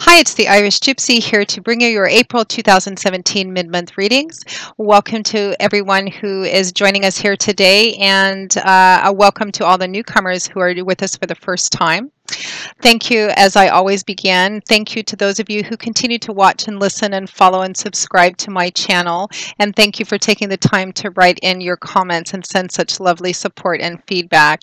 Hi, it's the Irish Gypsy here to bring you your April 2017 mid-month readings. Welcome to everyone who is joining us here today, and a welcome to all the newcomers who are with us for the first time. Thank you, as I always begin. Thank you to those of you who continue to watch and listen and follow and subscribe to my channel. And thank you for taking the time to write in your comments and send such lovely support and feedback.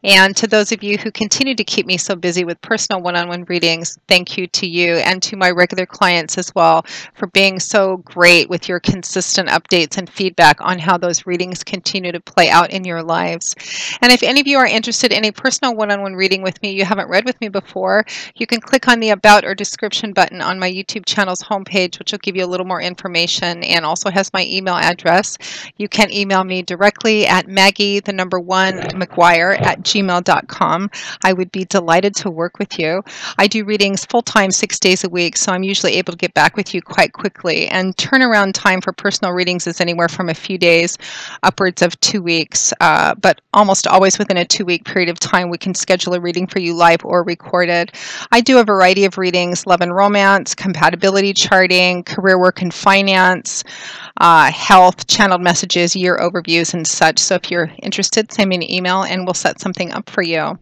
And to those of you who continue to keep me so busy with personal one-on-one readings, thank you to you and to my regular clients as well for being so great with your consistent updates and feedback on how those readings continue to play out in your lives. And if any of you are interested in a personal one-on-one reading with me, you haven't read with me before, you can click on the About or Description button on my YouTube channel's homepage, which will give you a little more information and also has my email address. You can email me directly at maggie1mcguire@gmail.com. I would be delighted to work with you. I do readings full-time 6 days a week, so I'm usually able to get back with you quite quickly. And turnaround time for personal readings is anywhere from a few days upwards of 2 weeks, but almost always within a 2-week period of time we can schedule a reading for you live or recorded. I do a variety of readings: love and romance, compatibility charting, career, work, and finance, health, channeled messages, year overviews, and such. So if you're interested, send me an email and we'll set something up for you.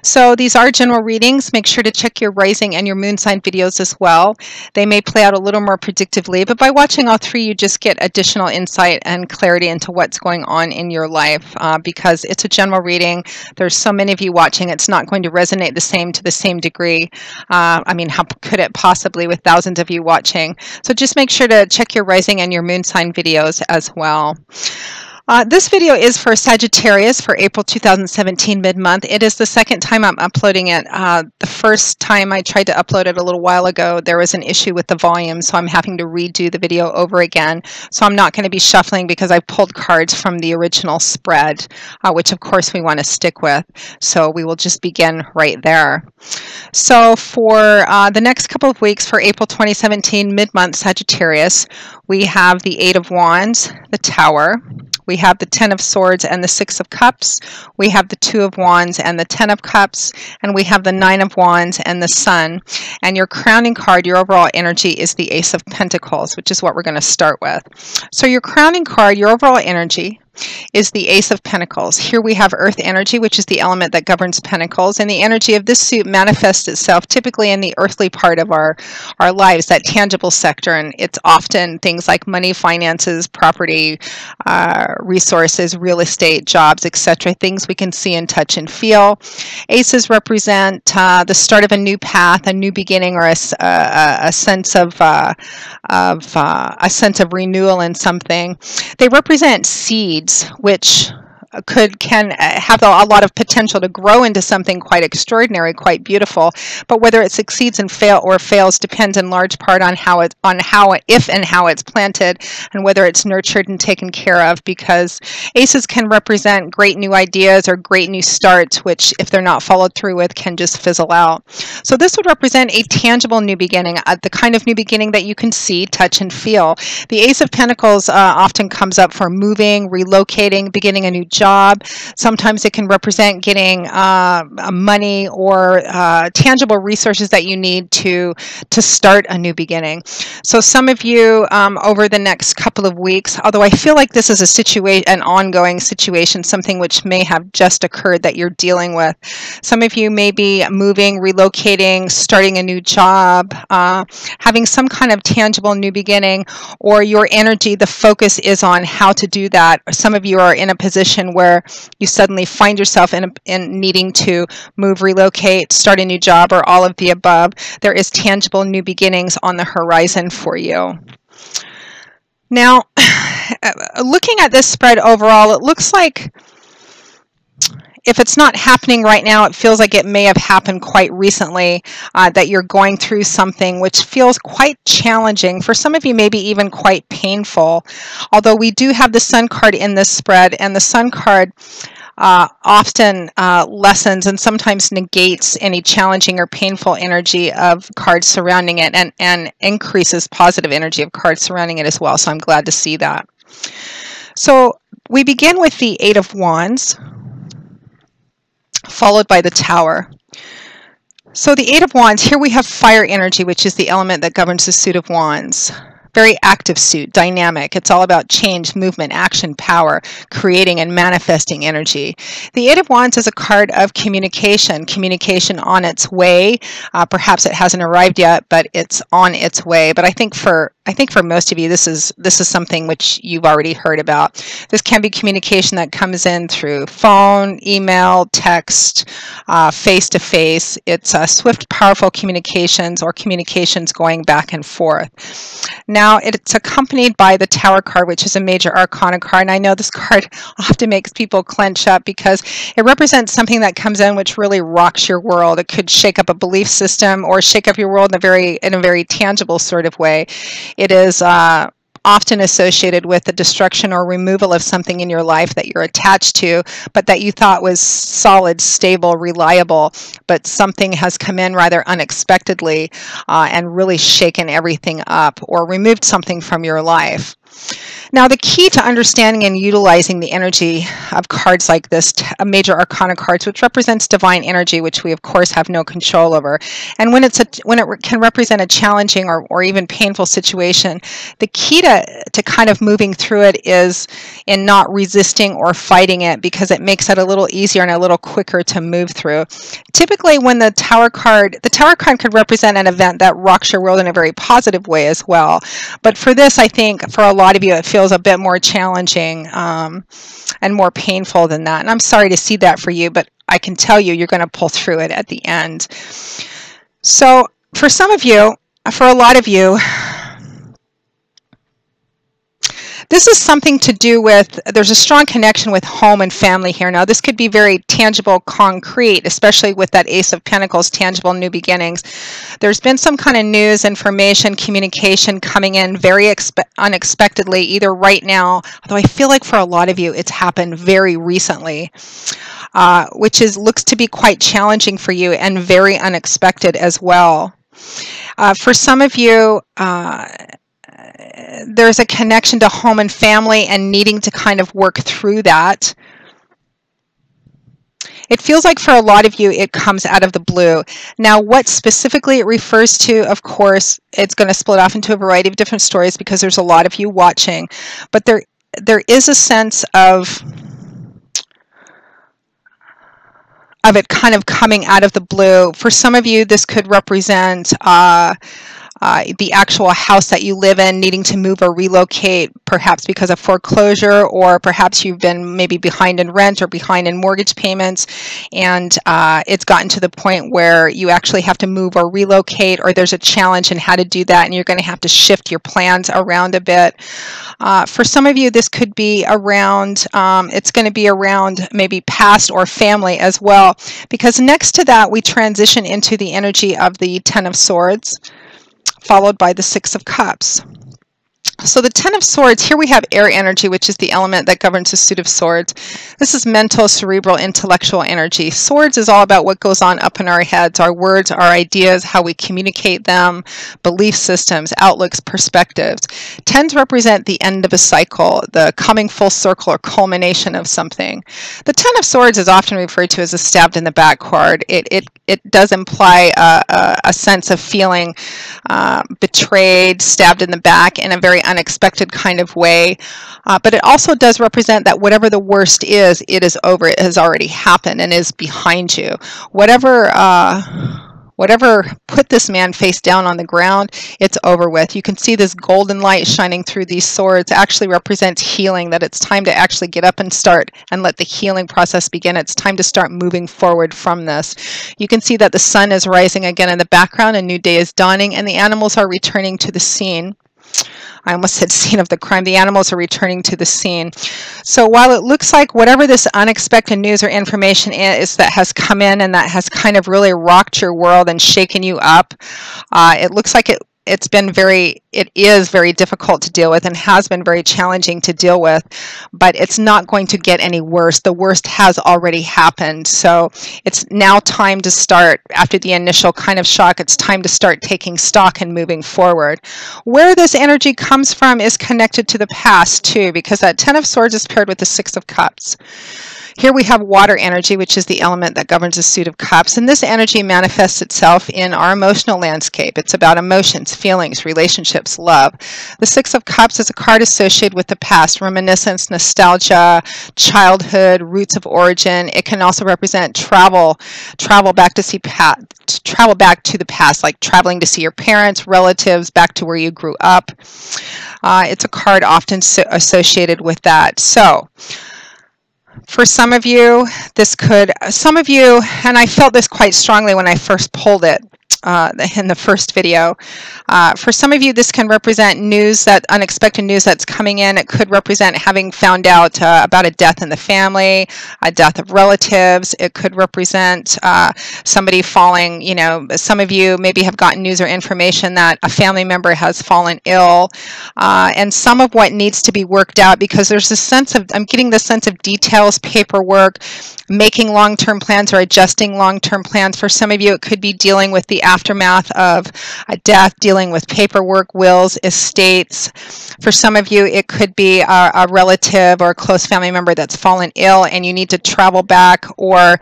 So these are general readings. Make sure to check your rising and your moon sign videos as well. They may play out a little more predictively, but by watching all three, you just get additional insight and clarity into what's going on in your life. Because it's a general reading, there's so many of you watching, it's not going to resonate to the same degree. I mean, how could it possibly with thousands of you watching? So just make sure to check your rising and your moon sign videos as well. This video is for Sagittarius for April 2017 mid-month. It is the second time I'm uploading it. The first time I tried to upload it a little while ago, there was an issue with the volume, so I'm having to redo the video over again. So I'm not going to be shuffling because I pulled cards from the original spread, which of course we want to stick with. So we will just begin right there. So for the next couple of weeks for April 2017 mid-month Sagittarius, we have the Eight of Wands, the Tower. We have the Ten of Swords and the Six of Cups. We have the Two of Wands and the Ten of Cups. And we have the Nine of Wands and the Sun. And your crowning card, your overall energy, is the Ace of Pentacles, which is what we're going to start with. So your crowning card, your overall energy, is the Ace of Pentacles. Here we have Earth energy, which is the element that governs Pentacles, and the energy of this suit manifests itself typically in the earthly part of our lives, that tangible sector, and it's often things like money, finances, property, resources, real estate, jobs, etc., things we can see and touch and feel. Aces represent the start of a new path, a new beginning, or a sense of renewal in something. They represent seeds, which can have a lot of potential to grow into something quite extraordinary, quite beautiful. But whether it succeeds and fails depends in large part on if and how it's planted, and whether it's nurtured and taken care of. Because aces can represent great new ideas or great new starts, which, if they're not followed through with, can just fizzle out. So this would represent a tangible new beginning, the kind of new beginning that you can see, touch, and feel. The Ace of Pentacles often comes up for moving, relocating, beginning a new job. Sometimes it can represent getting money or tangible resources that you need to start a new beginning. So some of you over the next couple of weeks, although I feel like this is an ongoing situation, something which may have just occurred that you're dealing with. Some of you may be moving, relocating, starting a new job, having some kind of tangible new beginning, or your energy, the focus is on how to do that. Some of you are in a position where you suddenly find yourself in needing to move, relocate, start a new job, or all of the above. There is tangible new beginnings on the horizon for you. Now, looking at this spread overall, it looks like if it's not happening right now, it feels like it may have happened quite recently, that you're going through something which feels quite challenging. For some of you, maybe even quite painful. Although we do have the Sun card in this spread, and the Sun card often lessens and sometimes negates any challenging or painful energy of cards surrounding it, and increases positive energy of cards surrounding it as well. So I'm glad to see that. So we begin with the Eight of Wands, followed by the Tower. So the Eight of Wands, here we have fire energy, which is the element that governs the suit of wands. Very active suit, dynamic. It's all about change, movement, action, power, creating and manifesting energy. The Eight of Wands is a card of communication, communication on its way. Perhaps it hasn't arrived yet, but it's on its way. But I think for most of you, this is something which you've already heard about. This can be communication that comes in through phone, email, text, face-to-face. It's swift, powerful communications or communications going back and forth. Now, it's accompanied by the Tower card, which is a major arcana card. And I know this card often makes people clench up because it represents something that comes in which really rocks your world. It could shake up a belief system or shake up your world in a very tangible sort of way. It is often associated with the destruction or removal of something in your life that you're attached to, but that you thought was solid, stable, reliable, but something has come in rather unexpectedly and really shaken everything up or removed something from your life. Now, the key to understanding and utilizing the energy of cards like this, major arcana cards, which represents divine energy, which we of course have no control over, and when it can represent a challenging or even painful situation, the key to kind of moving through it is in not resisting or fighting it, because it makes it a little easier and a little quicker to move through. Typically, when the Tower card could represent an event that rocks your world in a very positive way as well. But for this, I think for a lot of you, it feels a bit more challenging and more painful than that. And I'm sorry to see that for you, but I can tell you, you're going to pull through it at the end. So for some of you, for a lot of you, this is something to do with, there's a strong connection with home and family here. Now, this could be very tangible, concrete, especially with that Ace of Pentacles, tangible new beginnings. There's been some kind of news, information, communication coming in very unexpectedly, either right now, although I feel like for a lot of you, it's happened very recently, which looks to be quite challenging for you and very unexpected as well. For some of you, there's a connection to home and family and needing to kind of work through that. It feels like for a lot of you, it comes out of the blue. Now, what specifically it refers to, of course, it's going to split off into a variety of different stories because there's a lot of you watching. But there is a sense of it kind of coming out of the blue. For some of you, this could represent the actual house that you live in, needing to move or relocate, perhaps because of foreclosure, or perhaps you've been maybe behind in rent or behind in mortgage payments, and it's gotten to the point where you actually have to move or relocate, or there's a challenge in how to do that, and you're going to have to shift your plans around a bit. For some of you, this could be around, it's going to be around maybe past or family as well, because next to that, we transition into the energy of the Ten of Swords, followed by the Six of Cups. So the Ten of Swords, here we have air energy, which is the element that governs the suit of swords. This is mental, cerebral, intellectual energy. Swords is all about what goes on up in our heads, our words, our ideas, how we communicate them, belief systems, outlooks, perspectives. Tens represent the end of a cycle, the coming full circle or culmination of something. The Ten of Swords is often referred to as a stabbed in the back card. It does imply a sense of feeling betrayed, stabbed in the back in a very unexpected kind of way, but it also does represent that whatever the worst is, it is over. It has already happened and is behind you. Whatever put this man face down on the ground, it's over with. You can see this golden light shining through these swords actually represents healing, that it's time to actually get up and start and let the healing process begin. It's time to start moving forward from this. You can see that the sun is rising again in the background, a new day is dawning, and the animals are returning to the scene. I almost said scene of the crime. The animals are returning to the scene. So while it looks like whatever this unexpected news or information is that has come in and that has kind of really rocked your world and shaken you up, it looks like it is very difficult to deal with and has been very challenging to deal with, but it's not going to get any worse. The worst has already happened. So it's now time to start, after the initial kind of shock, it's time to start taking stock and moving forward. Where this energy comes from is connected to the past too, because that Ten of Swords is paired with the Six of Cups. Here we have water energy, which is the element that governs the Suit of Cups. And this energy manifests itself in our emotional landscape. It's about emotions, feelings, relationships, love. The Six of Cups is a card associated with the past, reminiscence, nostalgia, childhood, roots of origin. It can also represent travel back to travel back to the past, like traveling to see your parents, relatives, back to where you grew up. It's a card often associated with that. So, for some of you, and I felt this quite strongly when I first pulled it in the first video. For some of you, this can represent unexpected news that's coming in. It could represent having found out about a death in the family, a death of relatives. It could represent somebody falling, some of you maybe have gotten news or information that a family member has fallen ill, and some of what needs to be worked out, because there's this sense of, I'm getting the sense of details, paperwork, making long-term plans or adjusting long-term plans. For some of you, it could be dealing with the aftermath of a death, dealing with paperwork, wills, estates. For some of you, it could be a relative or a close family member that's fallen ill and you need to travel back or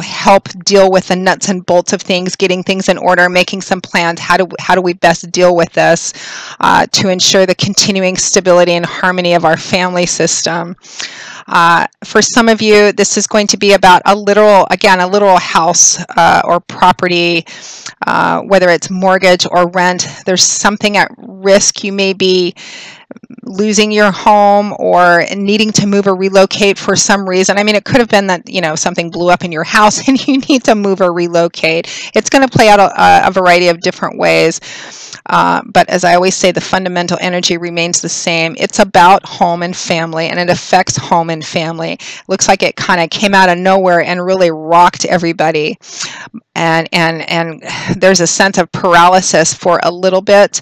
help deal with the nuts and bolts of things, getting things in order, making some plans. How do we best deal with this to ensure the continuing stability and harmony of our family system? For some of you, this is going to be about a literal house or property, whether it's mortgage or rent. There's something at risk. You may be losing your home or needing to move or relocate for some reason. I mean, it could have been that, something blew up in your house and you need to move or relocate. It's going to play out a variety of different ways. But as I always say, the fundamental energy remains the same. It's about home and family, and it affects home and family. Looks like it kind of came out of nowhere and really rocked everybody. And there's a sense of paralysis for a little bit,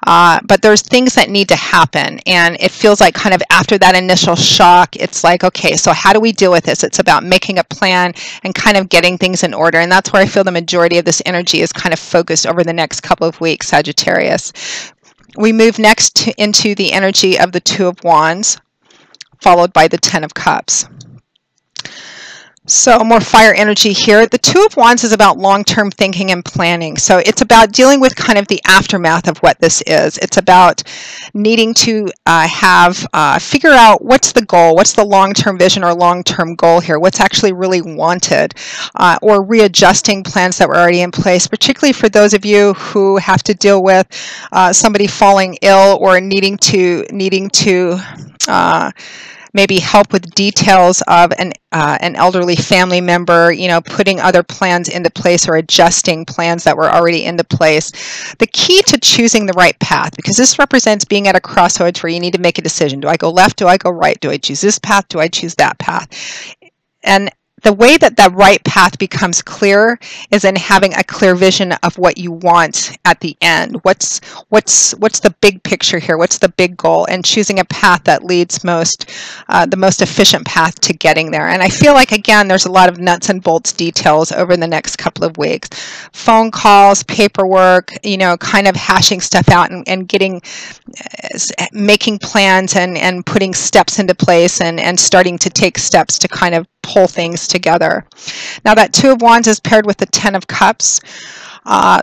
but there's things that need to happen. And it feels like kind of after that initial shock, it's like, okay, so how do we deal with this? It's about making a plan and kind of getting things in order. And that's where I feel the majority of this energy is kind of focused over the next couple of weeks, Sagittarius. We move next into the energy of the Two of Wands, followed by the Ten of Cups. So more fire energy here. The Two of Wands is about long-term thinking and planning. So it's about dealing with kind of the aftermath of what this is. It's about needing to figure out what's the goal, what's the long-term vision or long-term goal here, what's actually really wanted, or readjusting plans that were already in place, particularly for those of you who have to deal with somebody falling ill or needing to maybe help with details of an elderly family member, putting other plans into place or adjusting plans that were already into place. The key to choosing the right path, because this represents being at a crossroads where you need to make a decision. Do I go left? Do I go right? Do I choose this path? Do I choose that path? And the way that that right path becomes clear is in having a clear vision of what you want at the end. What's the big picture here? What's the big goal? And choosing a path that leads the most efficient path to getting there. And I feel like, again, there's a lot of nuts and bolts details over the next couple of weeks. Phone calls, paperwork, kind of hashing stuff out and making plans and putting steps into place and starting to take steps to kind of pull things together. Now that Two of Wands is paired with the Ten of Cups.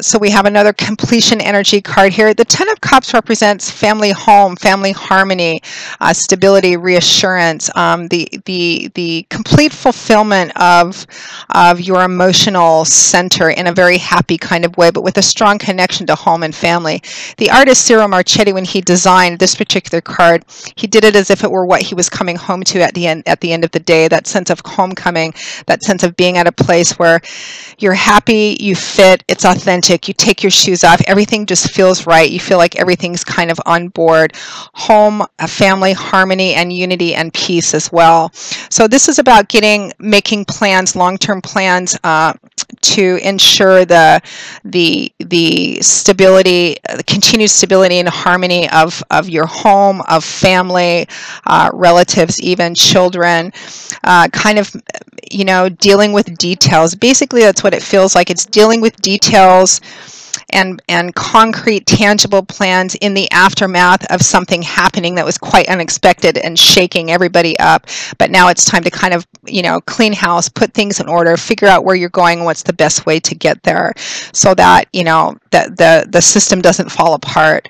So we have another completion energy card here. The Ten of Cups represents family home, family harmony, stability, reassurance, the complete fulfillment of your emotional center in a very happy kind of way, but with a strong connection to home and family. The artist Ciro Marchetti, when he designed this particular card, he did it as if it were what he was coming home to at the end of the day, that sense of homecoming, that sense of being at a place where you're happy, you fit, it's authentic, you take your shoes off, everything just feels right, you feel like everything's kind of on board. Home, a family, harmony, and unity and peace as well. So this is about making plans, long-term plans to ensure the stability, the continued stability and harmony of your home, of family, relatives, even children, kind of dealing with details. Basically, that's what it feels like. It's dealing with details and concrete, tangible plans in the aftermath of something happening that was quite unexpected and shaking everybody up. But now it's time to kind of, clean house, put things in order, figure out where you're going and what's the best way to get there, so that, that the system doesn't fall apart.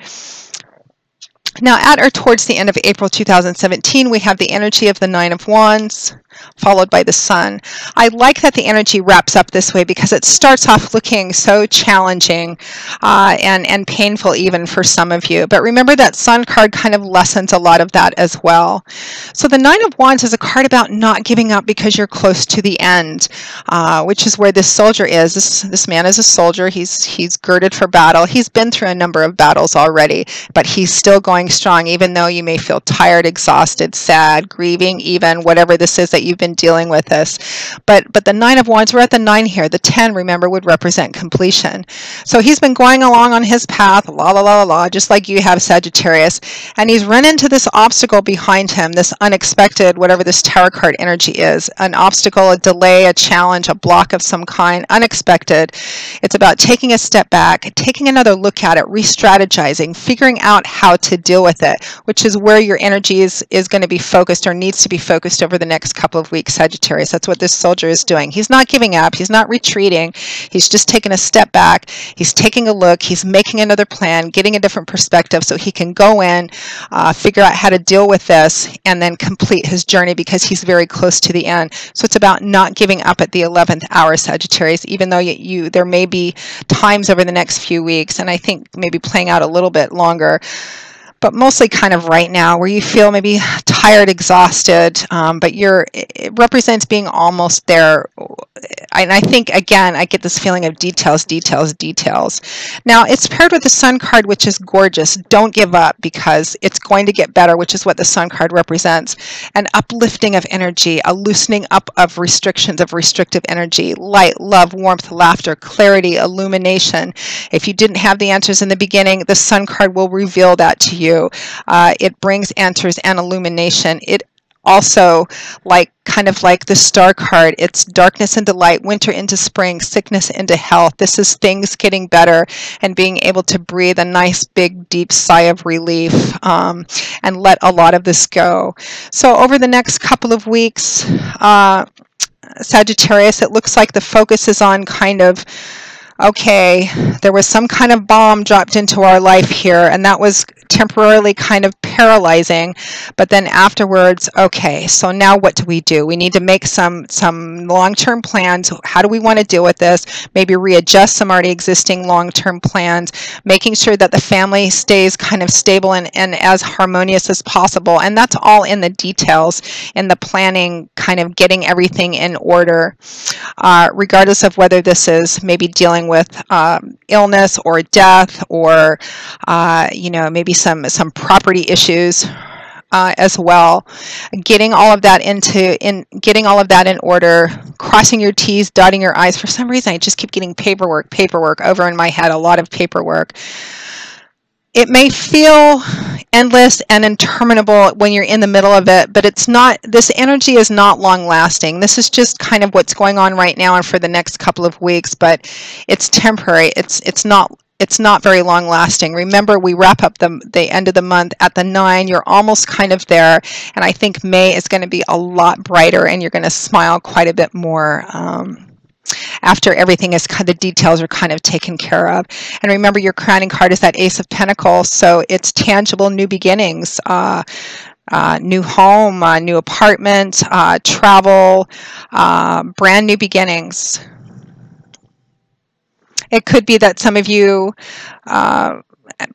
Now, at or towards the end of April 2017, we have the energy of the Nine of Wands, followed by the Sun. I like that the energy wraps up this way because it starts off looking so challenging and painful even for some of you. But remember that Sun card kind of lessens a lot of that as well. So the Nine of Wands is a card about not giving up because you're close to the end, which is where this soldier is. This man is a soldier. He's girded for battle. He's been through a number of battles already, but he's still going strong, even though you may feel tired, exhausted, sad, grieving, even whatever this is that you've been dealing with this. But the Nine of Wands, we're at the 9 here. The 10, remember, would represent completion. So he's been going along on his path, just like you have, Sagittarius, and he's run into this obstacle behind him, this unexpected, whatever this Tower card energy is, an obstacle, a delay, a challenge, a block of some kind, unexpected. It's about taking a step back, taking another look at it, re-strategizing, figuring out how to deal with it, which is where your energy is going to be focused, or needs to be focused over the next couple of weeks, Sagittarius. That's what this soldier is doing. He's not giving up. He's not retreating. He's just taking a step back. He's taking a look. He's making another plan, getting a different perspective so he can go in, figure out how to deal with this, and then complete his journey because he's very close to the end. So it's about not giving up at the 11th hour, Sagittarius, even though there may be times over the next few weeks, and I think maybe playing out a little bit longer, but mostly kind of right now where you feel maybe tired, exhausted, but it represents being almost there. And I think, again, I get this feeling of details. Now, it's paired with the Sun card, which is gorgeous. Don't give up because it's going to get better, which is what the Sun card represents. An uplifting of energy, a loosening up of restrictions, of restrictive energy, light, love, warmth, laughter, clarity, illumination. If you didn't have the answers in the beginning, the Sun card will reveal that to you. It brings answers and illumination. It also, kind of like the Star card, it's darkness into light, winter into spring, sickness into health. This is things getting better and being able to breathe a nice, big, deep sigh of relief and let a lot of this go. So over the next couple of weeks, Sagittarius, it looks like the focus is on kind of, okay, there was some kind of bomb dropped into our life here, and that was temporarily kind of paralyzing, but then afterwards, okay, so now what do? We need to make some long-term plans. How do we want to deal with this? Maybe readjust some already existing long-term plans, making sure that the family stays kind of stable and as harmonious as possible, and that's all in the details, in the planning, kind of getting everything in order, regardless of whether this is maybe dealing with illness or death, or maybe some property issues as well. Getting all of that in order, crossing your T's, dotting your I's. For some reason, I just keep getting paperwork over in my head, a lot of paperwork. It may feel endless and interminable when you're in the middle of it, but it's not. This energy is not long lasting. This is just kind of what's going on right now and for the next couple of weeks, but it's temporary. It's not very long lasting. Remember, we wrap up the end of the month at the 9. You're almost kind of there, and I think May is going to be a lot brighter, and you're going to smile quite a bit more after everything is the details are kind of taken care of. And remember, your crowning card is that Ace of Pentacles, so it's tangible new beginnings, new home, new apartment, travel, brand new beginnings. It could be that some of you,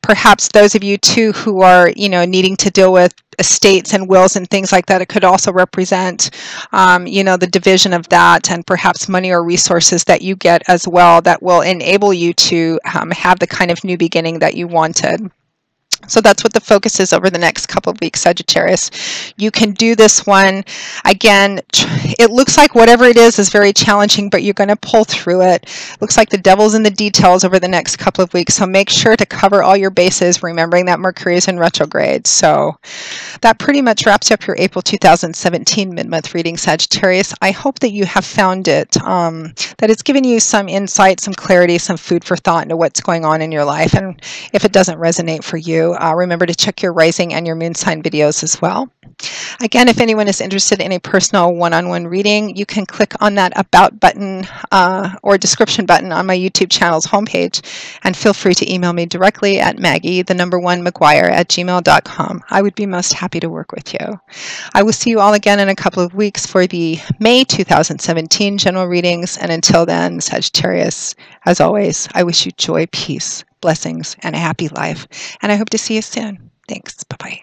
perhaps those of you too who are, needing to deal with estates and wills and things like that, it could also represent, the division of that, and perhaps money or resources that you get as well that will enable you to have the kind of new beginning that you wanted. So that's what the focus is over the next couple of weeks, Sagittarius. You can do this one. Again, it looks like whatever it is very challenging, but you're going to pull through it. Looks like the devil's in the details over the next couple of weeks. So make sure to cover all your bases, remembering that Mercury is in retrograde. So that pretty much wraps up your April 2017 mid-month reading, Sagittarius. I hope that you have found it, that it's given you some insight, some clarity, some food for thought into what's going on in your life. And if it doesn't resonate for you, remember to check your rising and your moon sign videos as well. Again, if anyone is interested in a personal one-on-one reading, you can click on that About button or description button on my YouTube channel's homepage, and feel free to email me directly at Maggie1McGuire@gmail.com. I would be most happy to work with you. I will see you all again in a couple of weeks for the May 2017 general readings, and until then, Sagittarius, as always, I wish you joy, peace, blessings, and a happy life, and I hope to see you soon. Thanks. Bye-bye.